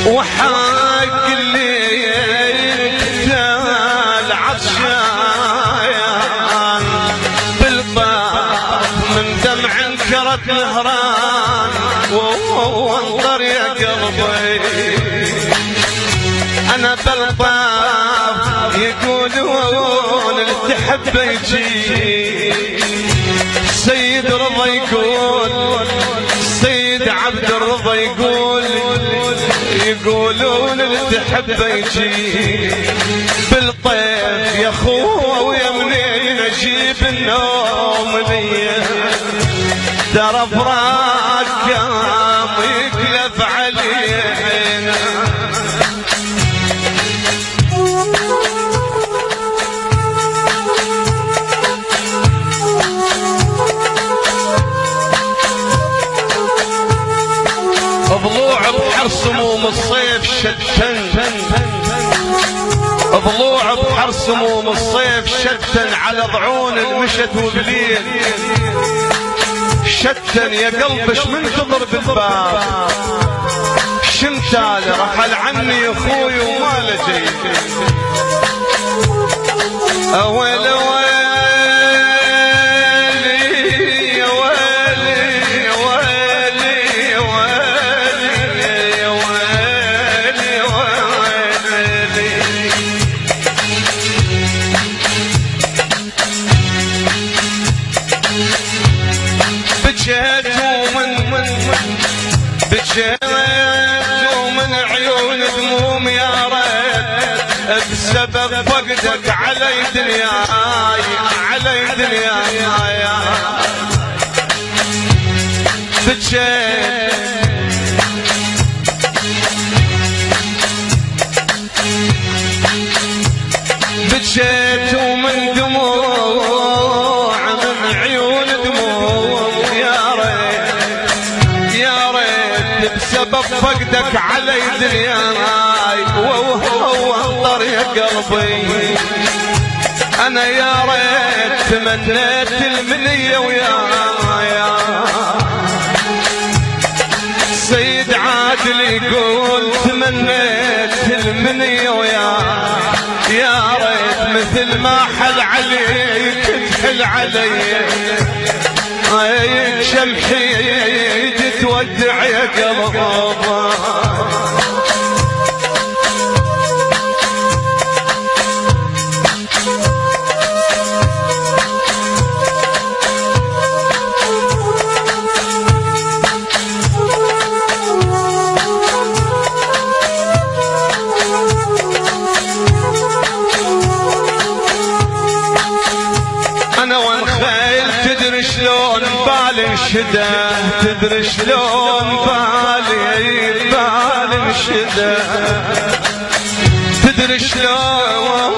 وحق اللي يقتل عطشان بالطاف من دمع انكرت نهران وانطر يا قلبي انا بالطاف يقولون اللي تحب يجي سيد رضا يقول سيد عبد الرضا يقولون اللي تحب يجي بالطيف يا خويا منين اجيب النوم لي ترى فراق قام يكلف علينا ضلوع بحر سموم الصيف شتن ضلوع بحر سموم الصيف شتن على ضعون المشت وبليل شتن يا قلبش منتظر بالباب شمتال رحل عني اخوي وما لجي اويل بجيتوا من عيون دموم يا ريت بسبب فقدك علي دنياي علي دنياي بجيتوا من دموع من عيون دموم بسبب فقدك علي دنياي وانطر يا قلبي انا يا ريت تمنيت المنية ويا سيد عادل يقول تمنيت المنية ويا ريت مثل ما حل عليك تحل علي شمحي تودع يا قلب انا والخيل تدري شلون بالي انشده تدري شلون بالي انشده تدري شلون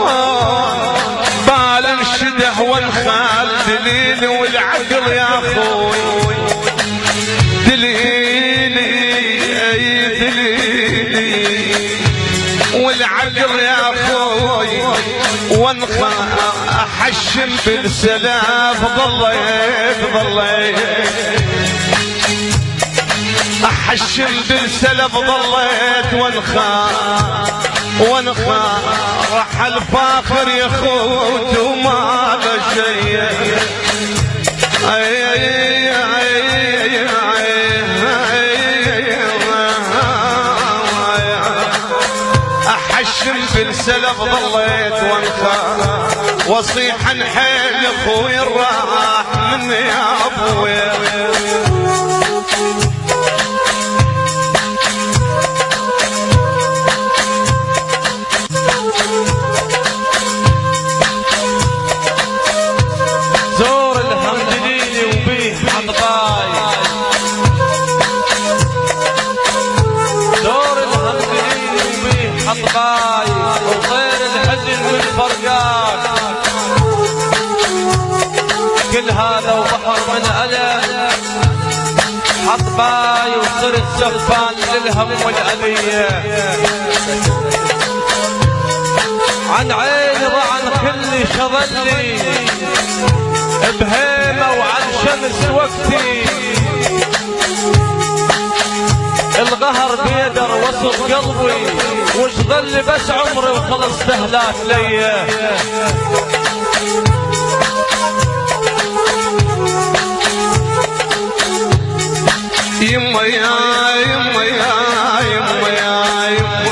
بالي انشده والخال دليل والعقل يا اخوي دليلي والعقل يا اخوي وانخى احشم بالسلاف ضليت احشم بالسلف ضليت وانخى راح الفاخر يا خوت وما له شيء احشم بالسلف ضليت وانخى وصيح حيل اخوي راح مني يا ابوي زور الهمدليني وبيه حطباي زور الهمدليني وبيه حطباي وغير الحزن والفرقان كل هذا وبحر من ألم حطباي وصرت سفان للهم والأذية عن عيني وعن كل شظلي بهيمة وعن شمس وقتي القهر بيدر وسط قلبي وش ظل بس عمري وخلص تهلاك ليا. يما يا يما يا يما يا يما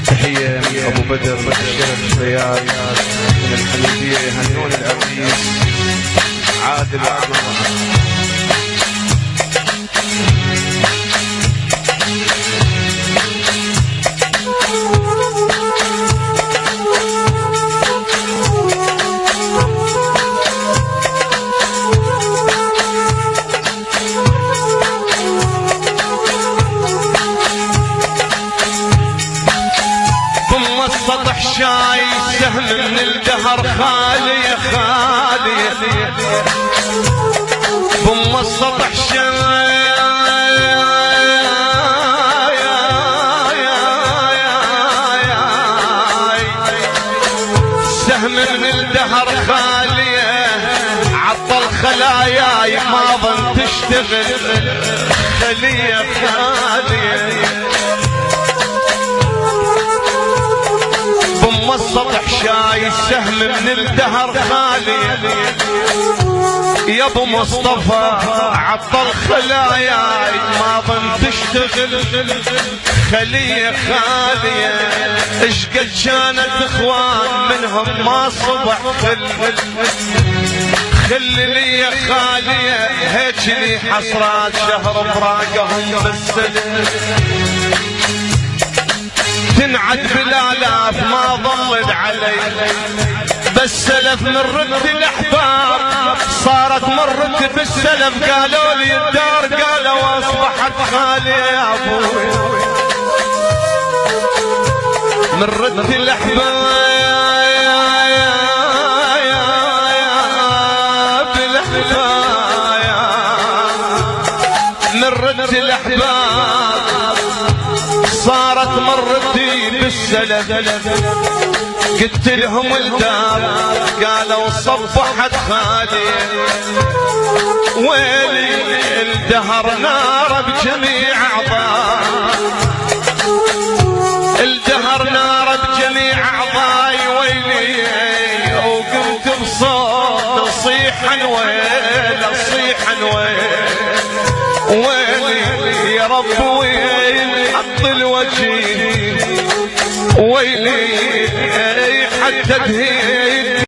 تحية من أبو بدر الشرف رياض من الحميدية يهنون العريس عادل وعمار. شاي سهم من الدهر خالي خالي بم السطح شاي سهم من الدهر خالي عطل خلاياي ما ظن تشتغل خليه خالي. السطح شاي سهم من الدهر خالي يا ابو مصطفى عطل خلاياي ما ظن تشتغل خليه خاليه. اش قد كانت اخوان منهم ما صبح خل لي خاليه هيك لي حسرات شهر فراقهم بالسلم تنعد بالالاف ما ضلت علي بس سلف من رد الاحباب صارت مرت بالسلف قالوا لي الدار قالوا اصبحت خالي يا ابوي من رد الاحباب من رد الاحباب صارت مرتي بالسلف قلت لهم الدار قالوا صبحت خالي ويلي الدهر نار بجميع اعضاء الدهر نار بجميع اعضاي ويلي وقمت بصوت صيحا ويل صيحا ويلي يا رب ويلي حط الوجه ويلي حتى تهيل